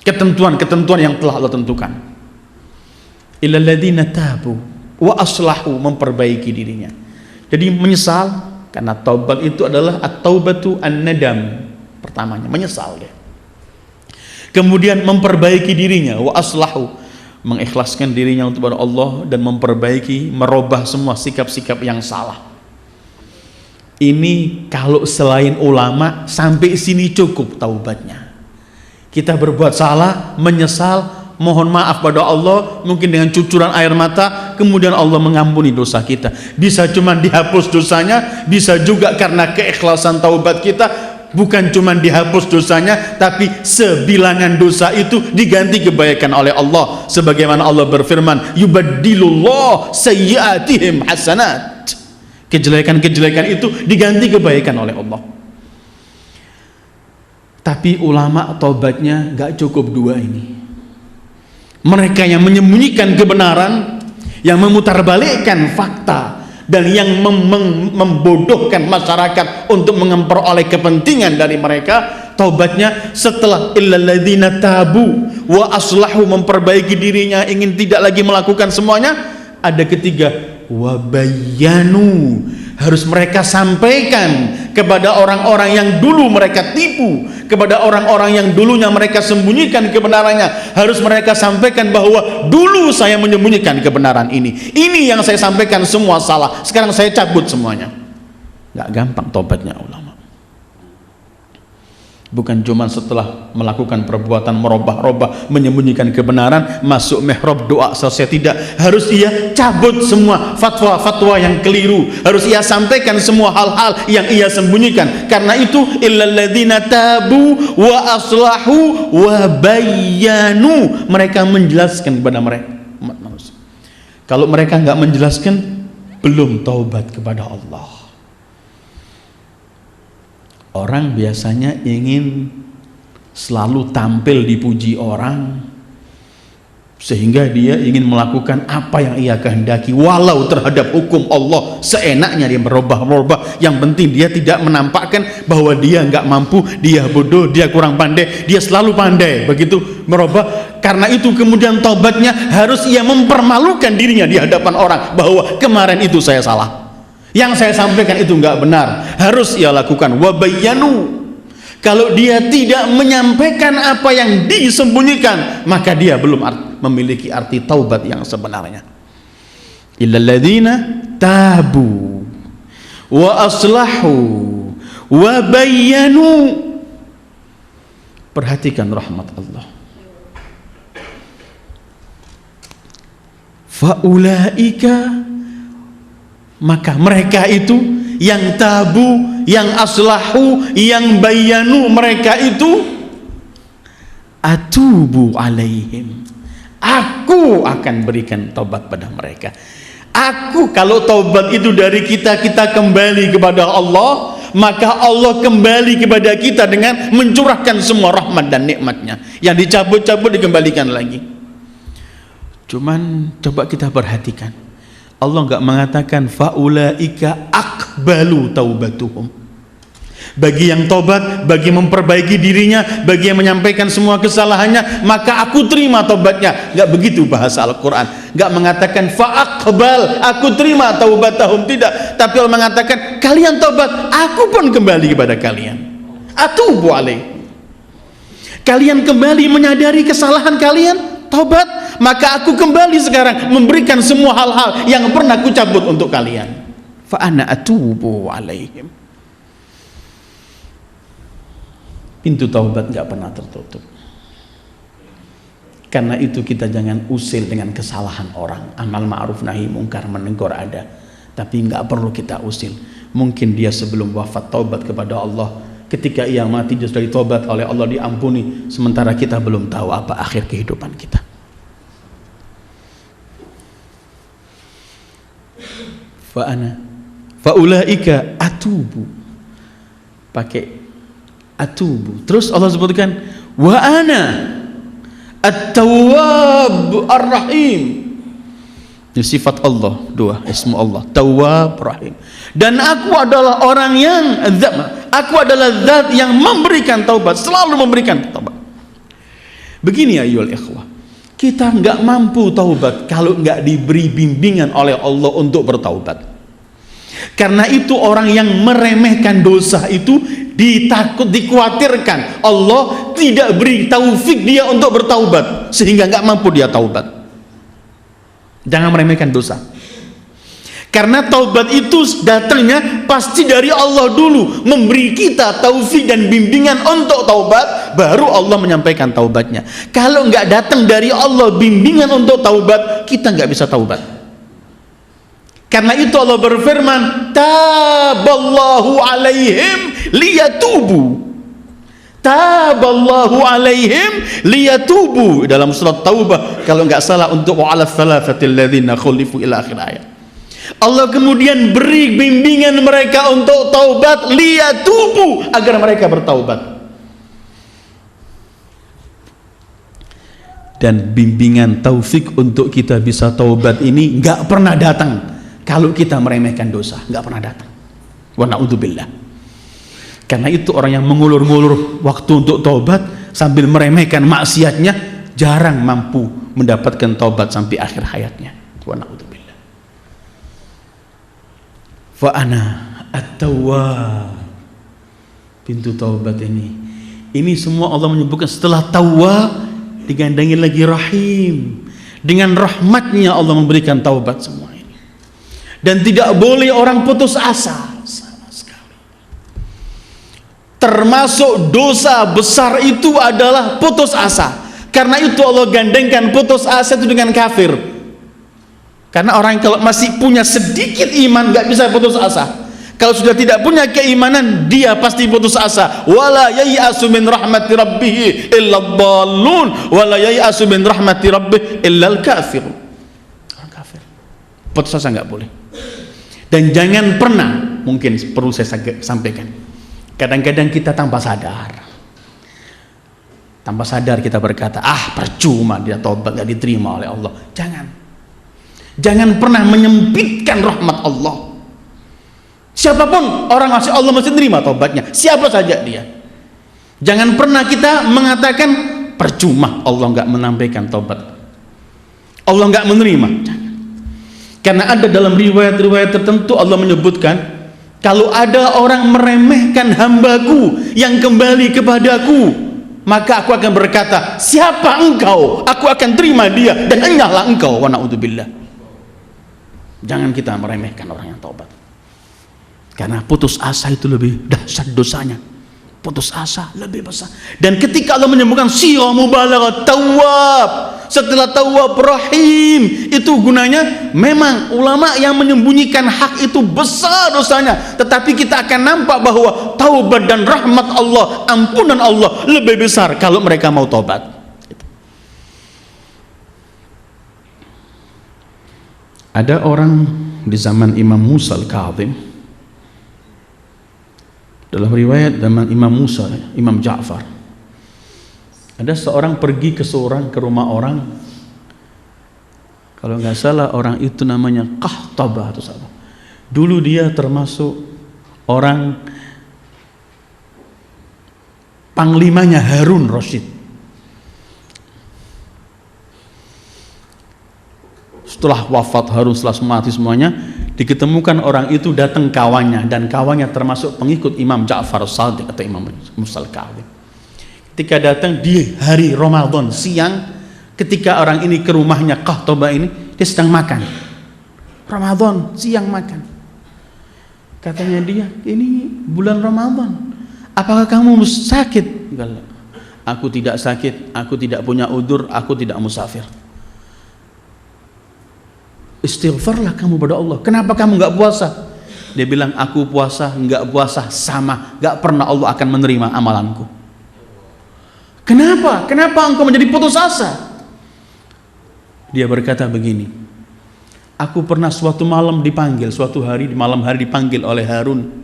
A: ketentuan-ketentuan yang telah Allah tentukan. Illal ladzina tabu wa aslahu, memperbaiki dirinya. Jadi menyesal. Karena taubat itu adalah at-taubatu an-nadam, pertamanya menyesal dia. Kemudian memperbaiki dirinya, wa aslahu, mengikhlaskan dirinya untuk kepada Allah dan memperbaiki, merubah semua sikap-sikap yang salah. Ini kalau selain ulama sampai sini cukup taubatnya. Kita berbuat salah, menyesal, mohon maaf pada Allah, mungkin dengan cucuran air mata, kemudian Allah mengampuni dosa kita. Bisa cuma dihapus dosanya, bisa juga karena keikhlasan taubat kita, bukan cuma dihapus dosanya, tapi sebilangan dosa itu diganti kebaikan oleh Allah. Sebagaimana Allah berfirman, yubaddilullah sayyiatihim hasanat. Kejelekan-kejelekan itu diganti kebaikan oleh Allah. Tapi ulama taubatnya gak cukup dua ini. Mereka yang menyembunyikan kebenaran, yang memutarbalikkan fakta, dan yang membodohkan masyarakat untuk memperoleh kepentingan dari mereka, taubatnya setelah illal ladzina tabu wa aslahu, memperbaiki dirinya, ingin tidak lagi melakukan semuanya, ada ketiga, wa bayyanu, harus mereka sampaikan kepada orang-orang yang dulu mereka tipu, kepada orang-orang yang dulunya mereka sembunyikan kebenarannya, harus mereka sampaikan bahwa dulu saya menyembunyikan kebenaran ini yang saya sampaikan semua salah, sekarang saya cabut semuanya. Gak gampang tobatnya ulama. Bukan cuma setelah melakukan perbuatan merubah-rubah, menyembunyikan kebenaran, masuk mihrab doa selesai, tidak. Harus ia cabut semua fatwa-fatwa yang keliru, harus ia sampaikan semua hal-hal yang ia sembunyikan. Karena itu illal ladzina tabu wa aslahu wa bayyanu, mereka menjelaskan kepada mereka umat manusia. Kalau mereka enggak menjelaskan, belum taubat kepada Allah. Orang biasanya ingin selalu tampil dipuji orang, sehingga dia ingin melakukan apa yang ia kehendaki, walau terhadap hukum Allah seenaknya dia merubah-rubah. Yang penting dia tidak menampakkan bahwa dia nggak mampu, dia bodoh, dia kurang pandai. Dia selalu pandai begitu merubah. Karena itu kemudian taubatnya harus ia mempermalukan dirinya di hadapan orang, bahwa kemarin itu saya salah, yang saya sampaikan itu enggak benar, harus ia lakukan. Wabayanu, kalau dia tidak menyampaikan apa yang disembunyikan, maka dia belum memiliki arti taubat yang sebenarnya. Illal ladzina tabu wa aslahu wa bayyanu. Perhatikan rahmat Allah. Faulaika, maka mereka itu yang tabu, yang aslahu, yang bayanu, mereka itu atubu alaihim, aku akan berikan taubat pada mereka. Aku, kalau taubat itu dari kita kembali kepada Allah, maka Allah kembali kepada kita dengan mencurahkan semua rahmat dan nikmatnya. Yang dicabut-cabut dikembalikan lagi. Cuman coba kita perhatikan, Allah enggak mengatakan faulaika aqbalu taubatuhum. Bagi yang tobat, bagi memperbaiki dirinya, bagi yang menyampaikan semua kesalahannya, maka aku terima tobatnya. Enggak begitu bahasa Al-Quran. Enggak mengatakan fa'aqbal, aku terima taubatahum, tidak. Tapi Allah mengatakan kalian tobat, aku pun kembali kepada kalian. Atubu alaih. Kalian kembali menyadari kesalahan kalian, tobat, maka aku kembali sekarang memberikan semua hal-hal yang pernah aku cabut untuk kalian. Fa ana atubu alaihim. Pintu taubat enggak pernah tertutup. Karena itu kita jangan usil dengan kesalahan orang. Amal ma'ruf nahi mungkar menegur ada, tapi enggak perlu kita usil. Mungkin dia sebelum wafat taubat kepada Allah, ketika ia mati dia sudah ditaubat oleh Allah, diampuni, sementara kita belum tahu apa akhir kehidupan kita. Faulaika atubu, pakai atubu. Terus Allah sebutkan wa ana at-tawwab ar-rahim. Ini sifat Allah, dua ismu Allah, Tawwab Rahim. Dan aku adalah orang yang aku adalah zat yang memberikan taubat, selalu memberikan taubat. Begini ya ayyuhal ikhwah, kita enggak mampu taubat kalau enggak diberi bimbingan oleh Allah untuk bertaubat. Karena itu orang yang meremehkan dosa itu dikhawatirkan Allah tidak beri taufik dia untuk bertaubat, sehingga enggak mampu dia taubat. Jangan meremehkan dosa. Karena taubat itu datangnya pasti dari Allah dulu, memberi kita taufik dan bimbingan untuk taubat, baru Allah menyampaikan taubatnya. Kalau enggak datang dari Allah bimbingan untuk taubat, kita enggak bisa taubat. Karena itu Allah berfirman, taballahu alaihim liyatubu. Taballahu alaihim liyatubu dalam surat Taubah kalau enggak salah, untuk wa'ala thalathatil ladzina khulifu ila akhir ayat. Allah kemudian beri bimbingan mereka untuk taubat, liyatubu, agar mereka bertaubat. Dan bimbingan taufik untuk kita bisa taubat ini enggak pernah datang kalau kita meremehkan dosa, enggak pernah datang. Wa na'udzubillah. Karena itu orang yang mengulur-ngulur waktu untuk taubat sambil meremehkan maksiatnya jarang mampu mendapatkan taubat sampai akhir hayatnya. Wa na'udzubillah. Fa ana at-tawwab. Pintu taubat ini semua Allah menyebutkan setelah tawwab digandengin lagi rahim. Dengan rahmatnya Allah memberikan taubat semua ini. Dan tidak boleh orang putus asa sama sekali. Termasuk dosa besar itu adalah putus asa. Karena itu Allah gandengkan putus asa itu dengan kafir. Karena orang kalau masih punya sedikit iman nggak bisa putus asa. Kalau sudah tidak punya keimanan, dia pasti putus asa. Wala yai'asu min rahmati rabbih illa dhallun wala yai'asu min rahmati rabbih illa al-kafir. Orang kafir. Putus asa nggak boleh. Dan jangan pernah, mungkin perlu saya sampaikan, kadang-kadang kita tanpa sadar kita berkata, percuma dia tobat nggak diterima oleh Allah. Jangan pernah menyempitkan rahmat Allah. Siapapun orang masih Allah mesti terima tobatnya, siapa saja dia. Jangan pernah kita mengatakan percuma Allah nggak menampilkan tobat, Allah nggak menerima. Jangan. Karena ada dalam riwayat-riwayat tertentu Allah menyebutkan, kalau ada orang meremehkan hambaku yang kembali kepadaku, maka aku akan berkata, siapa engkau? Aku akan terima dia dan enyahlah engkau. Wa na'udzubillah. Jangan kita meremehkan orang yang taubat. Karena putus asa itu lebih dahsyat dosanya. Putus asa lebih besar. Dan ketika Allah menyebutkan sirah mubalagha tawwab, setelah tawwab rahim, itu gunanya memang ulama yang menyembunyikan hak itu besar dosanya, tetapi kita akan nampak bahwa taubat dan rahmat Allah, ampunan Allah lebih besar kalau mereka mau taubat. Ada orang di zaman Imam Musa al-Kadzim, dalam riwayat zaman Imam Musa, Imam Ja'far, ada seorang pergi ke rumah orang, kalau nggak salah orang itu namanya Qahtabah atau apa. Dulu dia termasuk orang panglimanya Harun Rasyid. Setelah wafat Harun, setelah mati semuanya, diketemukan orang itu datang kawannya, dan kawannya termasuk pengikut Imam Ja'far Shadiq atau Imam Musa al-Kadzim. Ketika datang di hari Ramadan siang, ketika orang ini ke rumahnya Qahtabah ini, dia sedang makan. Ramadan siang makan. Katanya dia, ini bulan Ramadan, apakah kamu sakit? Enggak. Aku tidak sakit, aku tidak punya udzur, aku tidak musafir. Istighfarlah kamu pada Allah. Kenapa kamu nggak puasa? Dia bilang, aku puasa nggak puasa sama, nggak pernah Allah akan menerima amalanku. Kenapa? Kenapa engkau menjadi putus asa? Dia berkata begini, aku pernah suatu malam dipanggil, suatu hari di malam hari dipanggil oleh Harun.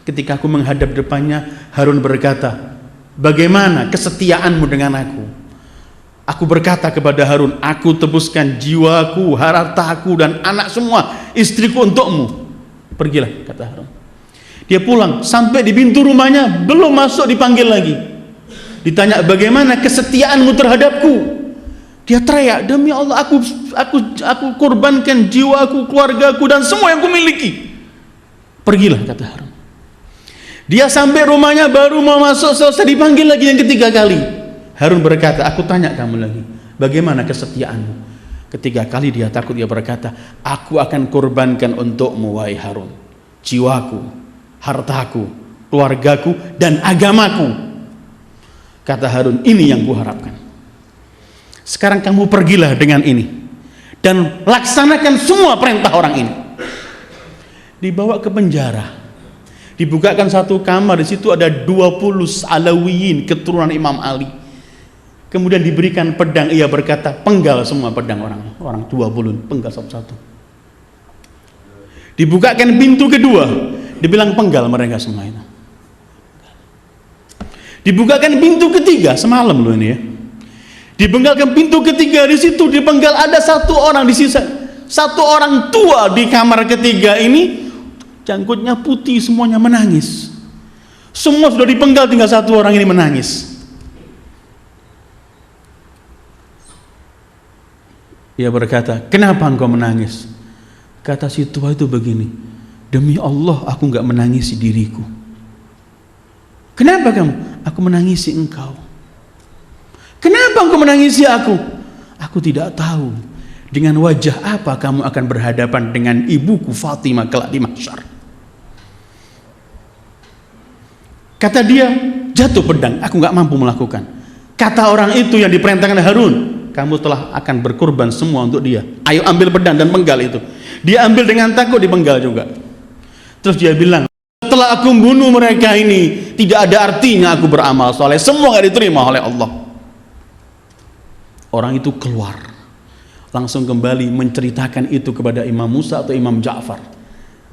A: Ketika aku menghadap depannya, Harun berkata, bagaimana kesetiaanmu dengan aku? Aku berkata kepada Harun, aku tebuskan jiwaku, hartaku dan anak semua, istriku untukmu. Pergilah, kata Harun. Dia pulang, sampai di pintu rumahnya, belum masuk dipanggil lagi. Ditanya, bagaimana kesetiaanmu terhadapku? Dia teriak, demi Allah, aku korbankan jiwaku, keluargaku dan semua yang kumiliki. Pergilah, kata Harun. Dia sampai rumahnya baru mau masuk, selesai dipanggil lagi yang ketiga kali. Harun berkata, aku tanya kamu lagi, bagaimana kesetiaanmu? Ketiga kali dia takut, dia berkata, aku akan korbankan untukmu wahai Harun, jiwaku, hartaku, keluargaku dan agamaku. Kata Harun, ini yang kuharapkan. Sekarang kamu pergilah dengan ini dan laksanakan semua perintah orang ini. Dibawa ke penjara, dibukakan satu kamar, di situ ada 20 Alawiyin, keturunan Imam Ali. Kemudian diberikan pedang, ia berkata, penggal semua pedang orang 20, penggal satu-satu. Dibukakan pintu kedua, dibilang penggal mereka semua itu. Dibukakan pintu ketiga, semalam loh ini ya. Dibenggalkan pintu ketiga, di situ dipenggal ada satu orang di sisa, satu orang tua di kamar ketiga ini, janggutnya putih, semuanya menangis. Semua sudah dipenggal, tinggal satu orang ini menangis. Ia berkata, kenapa engkau menangis? Kata si tua itu begini, demi Allah aku enggak menangisi diriku. Kenapa kamu? Aku menangisi engkau. Kenapa engkau menangisi aku? Aku tidak tahu dengan wajah apa kamu akan berhadapan dengan ibuku Fatimah kelak di mahsyar. Kata dia, jatuh pedang, aku nggak mampu melakukan. Kata orang itu yang diperintahkan Harun, kamu telah akan berkorban semua untuk dia. Ayo ambil pedang dan penggal itu. Dia ambil dengan takut, dipenggal juga. Terus dia bilang, setelah aku membunuh mereka ini, tidak ada artinya aku beramal soleh, semua gak diterima oleh Allah. Orang itu keluar, langsung kembali menceritakan itu kepada Imam Musa atau Imam Ja'far.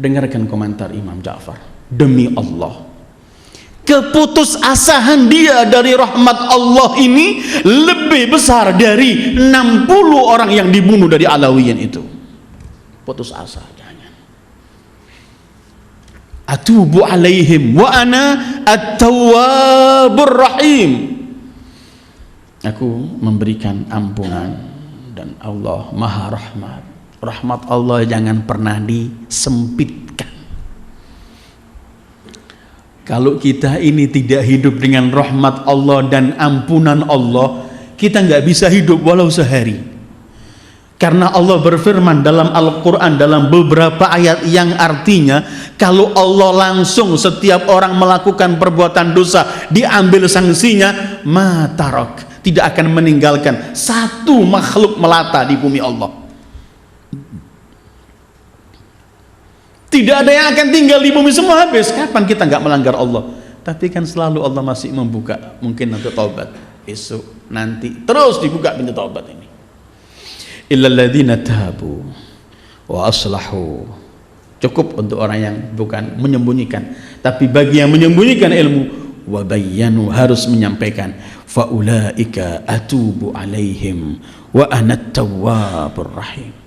A: Dengarkan komentar Imam Ja'far. Demi Allah, keputusasahan dia dari rahmat Allah ini lebih besar dari 60 orang yang dibunuh dari Alawiyin itu. Putus asa. Atubu alaihim wa ana at-tawwabur rahim. Aku memberikan ampunan dan Allah Maha Rahmat. Rahmat Allah jangan pernah disempitkan. Kalau kita ini tidak hidup dengan rahmat Allah dan ampunan Allah, kita nggak bisa hidup walau sehari. Karena Allah berfirman dalam Al-Quran dalam beberapa ayat yang artinya kalau Allah langsung setiap orang melakukan perbuatan dosa diambil sanksinya, matarok, tidak akan meninggalkan satu makhluk melata di bumi Allah. Tidak ada yang akan tinggal di bumi, semua habis. Kapan kita nggak melanggar Allah? Tapi kan selalu Allah masih membuka, mungkin nanti taubat besok nanti terus dibuka pintu taubat ini. Illalladzina tabu wa aslahu. Cukup untuk orang yang bukan menyembunyikan, tapi bagi yang menyembunyikan ilmu, wa bayyanu, harus menyampaikan, fa ulaika atubu alaihim wa ana at-tawwabur rahim.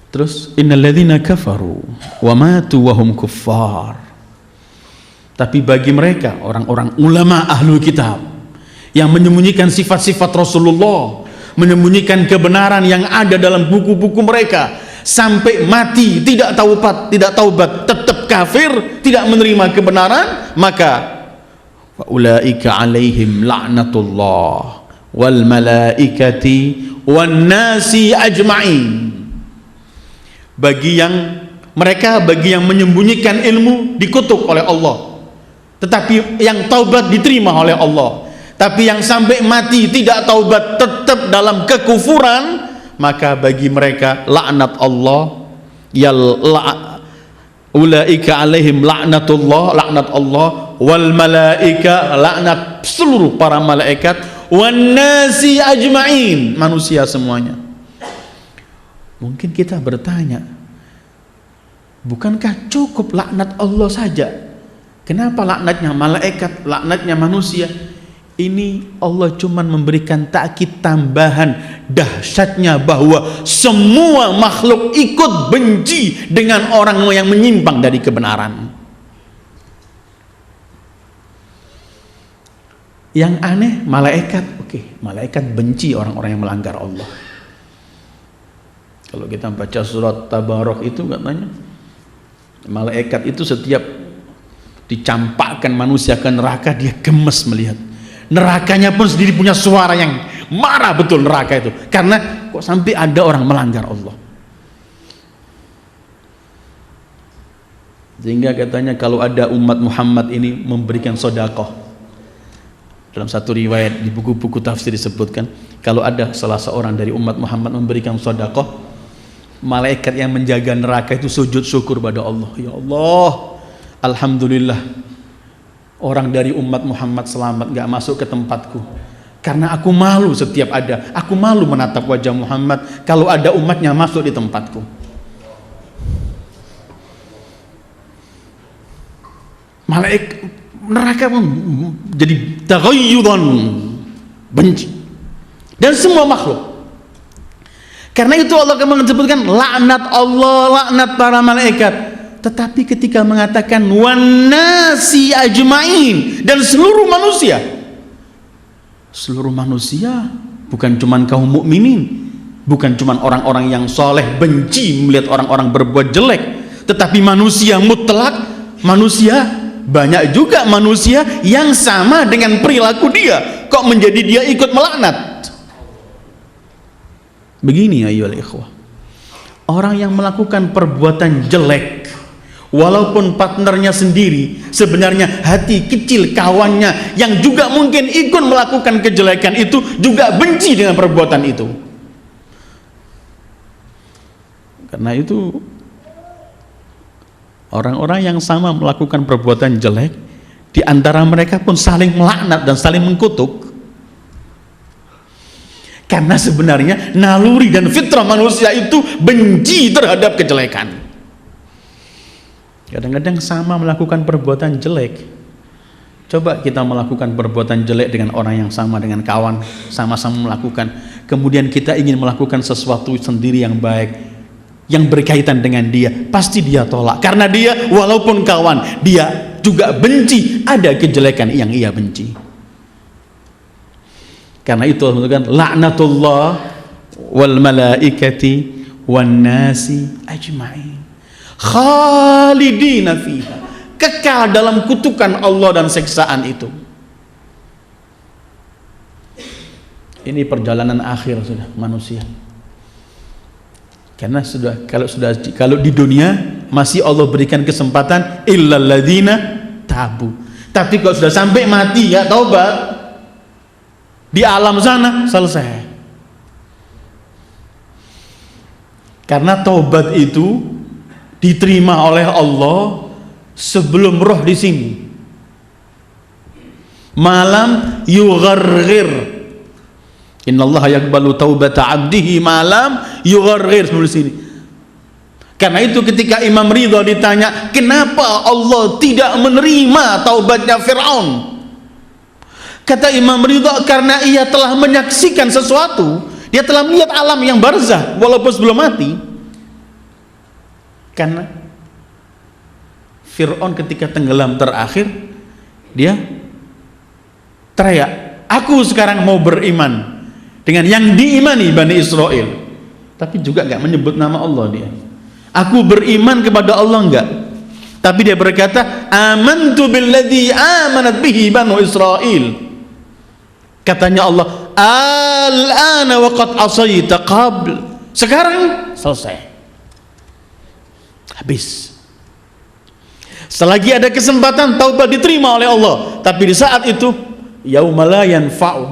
A: Terus innalladzina kafaru wa matu wa hum kuffar. Tapi bagi mereka orang-orang ulama ahlul kitab yang menyembunyikan sifat-sifat Rasulullah, menyembunyikan kebenaran yang ada dalam buku-buku mereka, sampai mati tidak taubat, tetap kafir, tidak menerima kebenaran, maka ulaika alaihim la'natullah wal malaikati wan nasi ajma'in. Bagi yang menyembunyikan ilmu dikutuk oleh Allah, tetapi yang taubat diterima oleh Allah. Tapi yang sampai mati tidak taubat, tetap dalam kekufuran, maka bagi mereka laknat Allah. Ulaika alaihim laknatullah, laknat Allah, wal malaika, laknat seluruh para malaikat, wan nasi ajma'in, manusia semuanya. Mungkin kita bertanya, bukankah cukup laknat Allah saja? Kenapa laknatnya malaikat, laknatnya manusia? Ini Allah cuma memberikan takkid tambahan dahsyatnya bahwa semua makhluk ikut benci dengan orang yang menyimpang dari kebenaran. Yang aneh malaikat, malaikat benci orang-orang yang melanggar Allah. Kalau kita baca surat Tabarok itu katanya malaikat itu setiap dicampakkan manusia ke neraka dia gemes melihat. Nerakanya pun sendiri punya suara yang marah betul neraka itu, karena kok sampai ada orang melanggar Allah. Sehingga katanya kalau ada umat Muhammad ini memberikan sedekah, dalam satu riwayat di buku-buku tafsir disebutkan, kalau ada salah seorang dari umat Muhammad memberikan sedekah, malaikat yang menjaga neraka itu sujud syukur pada Allah. Ya Allah, alhamdulillah orang dari umat Muhammad selamat, gak masuk ke tempatku, karena aku malu setiap ada, aku malu menatap wajah Muhammad kalau ada umatnya masuk di tempatku. Malaikat neraka jadi taghayyudan, benci, dan semua makhluk. Karena itu Allah akan menyebutkan laknat Allah, laknat para malaikat. Tetapi ketika mengatakan wannasi ajmain, dan seluruh manusia bukan cuma kaum mukminin, bukan cuma orang-orang yang soleh benci melihat orang-orang berbuat jelek, tetapi manusia mutlak, manusia, banyak juga manusia yang sama dengan perilaku dia, kok menjadi dia ikut melaknat. Begini ya ayyuhal ikhwah, orang yang melakukan perbuatan jelek Walaupun partnernya sendiri, sebenarnya hati kecil kawannya yang juga mungkin ikut melakukan kejelekan itu juga benci dengan perbuatan itu. Karena itu orang-orang yang sama melakukan perbuatan jelek, di antara mereka pun saling melaknat dan saling mengkutuk. Karena sebenarnya naluri dan fitrah manusia itu benci terhadap kejelekan. Kadang-kadang sama melakukan perbuatan jelek. Coba kita melakukan perbuatan jelek dengan orang yang sama, dengan kawan, sama-sama melakukan. Kemudian kita ingin melakukan sesuatu sendiri yang baik, yang berkaitan dengan dia, pasti dia tolak. Karena dia walaupun kawan, dia juga benci ada kejelekan yang ia benci. Karena itu menunjukkan laknatullah wal malaikati wan nasi ajma'in khalidina fiha, kekal dalam kutukan Allah dan siksaan itu. Ini perjalanan akhir sudah manusia. Karena kalau di dunia masih Allah berikan kesempatan illal ladzina tabu. Tapi kalau sudah sampai mati ya taubat, di alam sana selesai. Karena taubat itu diterima oleh Allah sebelum roh di sini. Malam yugharghir. Innallaha yaqbalu taubata 'abdihi malam yugharghir sebelum sini. Karena itu ketika Imam Ridha ditanya, "Kenapa Allah tidak menerima taubatnya Firaun?" Kata Imam Ridha, karena ia telah menyaksikan sesuatu, dia telah melihat alam yang barzah walaupun sebelum mati. Karena Fir'aun ketika tenggelam terakhir, dia teriak, "Aku sekarang mau beriman dengan yang diimani Bani Israel." Tapi juga enggak menyebut nama Allah dia. Aku beriman kepada Allah enggak. Tapi dia berkata, "Amantu billadzi amanat bihi Banu Israel." Katanya Allah, "Al-ana wa qad asaita qabl." Sekarang selesai. Habis. Selagi ada kesempatan taubat diterima oleh Allah, tapi di saat itu yauma la yanfa'u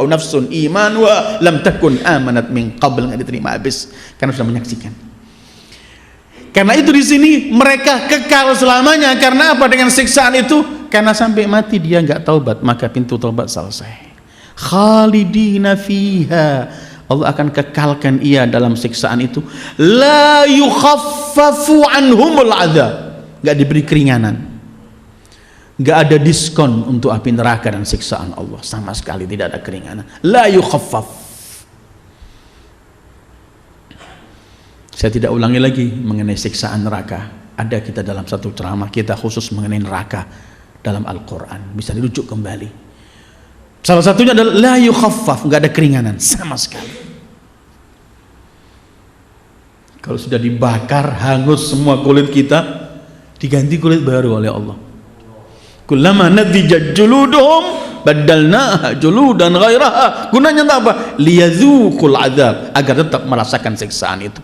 A: nafsun imanuha lam takun amanat min qabl, enggak diterima, habis karena sudah menyaksikan. Karena itu di sini mereka kekal selamanya. Karena apa? Dengan siksaan itu, karena sampai mati dia enggak taubat, maka pintu taubat selesai. Khalidina fiha, Allah akan kekalkan ia dalam siksaan itu. La yukhaffafu anhumul adzab, enggak diberi keringanan, enggak ada diskon untuk api neraka dan siksaan Allah, sama sekali tidak ada keringanan. La yukhaffaf. Saya tidak ulangi lagi mengenai siksaan neraka. Ada kita dalam satu ceramah kita khusus mengenai neraka dalam Al-Quran, bisa dirujuk kembali. Salah satunya adalah la yukhaffaf, enggak ada keringanan sama sekali. Kalau sudah dibakar hangus semua kulit kita, diganti kulit baru oleh Allah. Kullama nadijat juluduhum badalnaha juludan ghairaha. Gunanya untuk apa? Liyadzuqul adzab, agar tetap merasakan siksaan itu.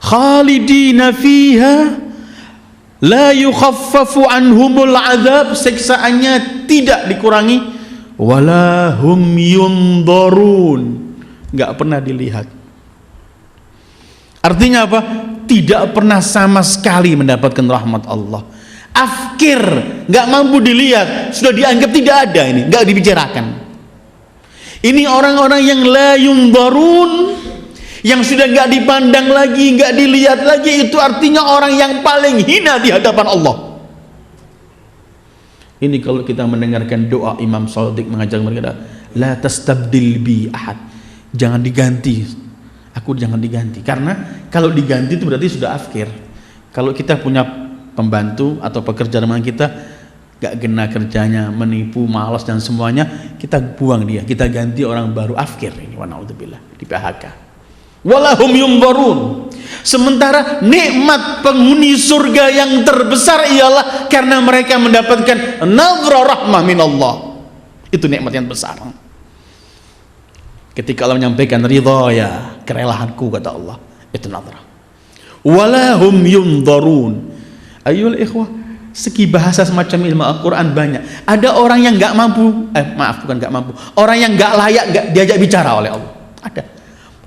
A: Khalidina fiha la yukhaffafu anhumul adzab, siksaannya tidak dikurangi, wala hum yundarun, enggak pernah dilihat. Artinya apa? Tidak pernah sama sekali mendapatkan rahmat Allah. Afkir, enggak mampu dilihat, sudah dianggap tidak ada, ini enggak dibicarakan. Ini orang-orang yang la yundarun, yang sudah enggak dipandang lagi, enggak dilihat lagi, itu artinya orang yang paling hina di hadapan Allah. Ini kalau kita mendengarkan doa Imam Shadiq mengajak mereka, la tastabdil bi ahad, jangan diganti, aku jangan diganti. Karena kalau diganti itu berarti sudah afkir. Kalau kita punya pembantu atau pekerja rumah kita gak kena kerjanya, menipu, malas dan semuanya, kita buang dia, kita ganti orang baru, afkir ini, wa na'udzubillah, di PHK. Walahum yunzarun. Sementara nikmat penghuni surga yang terbesar ialah karena mereka mendapatkan nazra rahmah minallah. Itu nikmat yang besar. Ketika Allah menyampaikan ridha ya kerelahanku, kata Allah, Itu nadrah. Walahum yundharun. Ayolah ikhwah, segi bahasa semacam ilmu Al-Quran banyak. Ada orang yang nggak mampu, bukan nggak mampu, orang yang nggak layak nggak diajak bicara oleh Allah. Ada.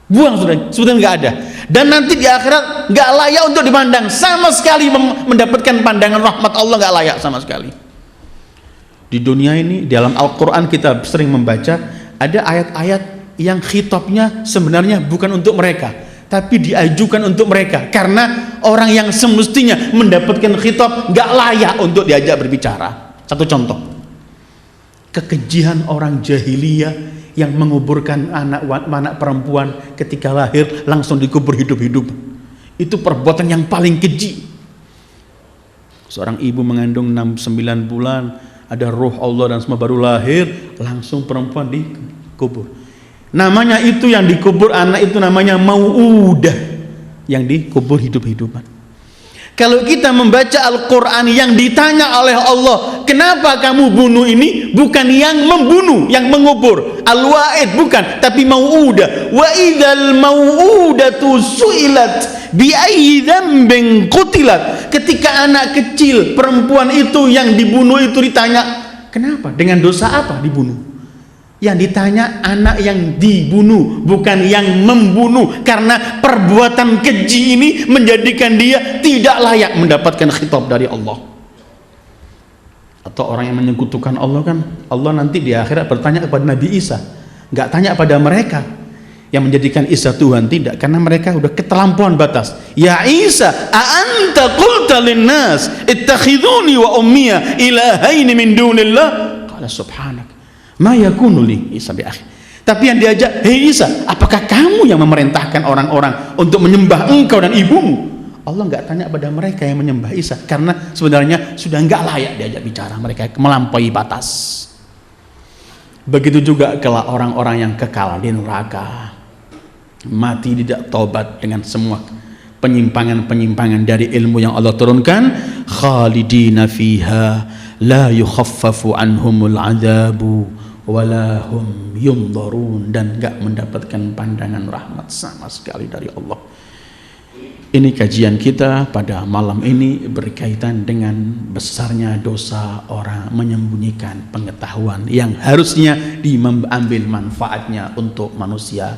A: Buang sudah nggak ada. Dan nanti di akhirat nggak layak untuk dipandang sama sekali, mendapatkan pandangan rahmat Allah nggak layak sama sekali. Di dunia ini, dalam Al-Quran kita sering membaca ada ayat-ayat yang khitabnya sebenarnya bukan untuk mereka, tapi diajukan untuk mereka, karena orang yang semestinya mendapatkan khitab nggak layak untuk diajak berbicara. Satu contoh, kekejian orang jahiliyah yang menguburkan anak perempuan ketika lahir langsung dikubur hidup-hidup. Itu perbuatan yang paling keji. Seorang ibu mengandung 6-9 bulan, ada ruh Allah dan semua baru lahir, langsung perempuan dikubur. Namanya itu yang dikubur anak itu namanya mau'udah, yang dikubur hidup-hidupan. Kalau kita membaca Al-Quran yang ditanya oleh Allah, kenapa kamu bunuh ini? Bukan yang membunuh, yang mengubur. Al-wa'id bukan, tapi mau'udah. Wa idzal mau'udatu su'ilat bi ayyi dzambin qutilat. Ketika anak kecil perempuan itu yang dibunuh itu ditanya, kenapa? Dengan dosa apa dibunuh? Yang ditanya anak yang dibunuh, bukan yang membunuh, karena perbuatan keji ini menjadikan dia tidak layak mendapatkan khitab dari Allah. Atau orang yang menyekutukan Allah, kan Allah nanti di akhirat bertanya kepada Nabi Isa, nggak tanya pada mereka yang menjadikan Isa Tuhan, tidak, karena mereka udah keterlampauan batas. Ya Isa, a anta qulta linnas ittakhiduni wa ummiya ilahaini min dunillah? Qala subhanak ma yakunu li Isa bi akhi. Tapi yang diajak, hei Isa, apakah kamu yang memerintahkan orang-orang untuk menyembah engkau dan ibumu? Allah nggak tanya pada mereka yang menyembah Isa, karena sebenarnya sudah nggak layak diajak bicara, mereka melampaui batas. Begitu juga kelak orang-orang yang kekal di neraka, mati tidak taubat dengan semua penyimpangan-penyimpangan dari ilmu yang Allah turunkan, khalidina fiha la yukhaffafu anhumul adzabu wala hum yundharun, dan enggak mendapatkan pandangan rahmat sama sekali dari Allah. Ini kajian kita pada malam ini berkaitan dengan besarnya dosa orang menyembunyikan pengetahuan yang harusnya diambil manfaatnya untuk manusia.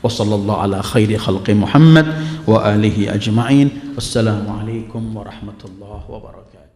A: Wassallallahu ala khairi khalqi Muhammad wa alihi ajma'in. Wassalamualaikum warahmatullahi wabarakatuh.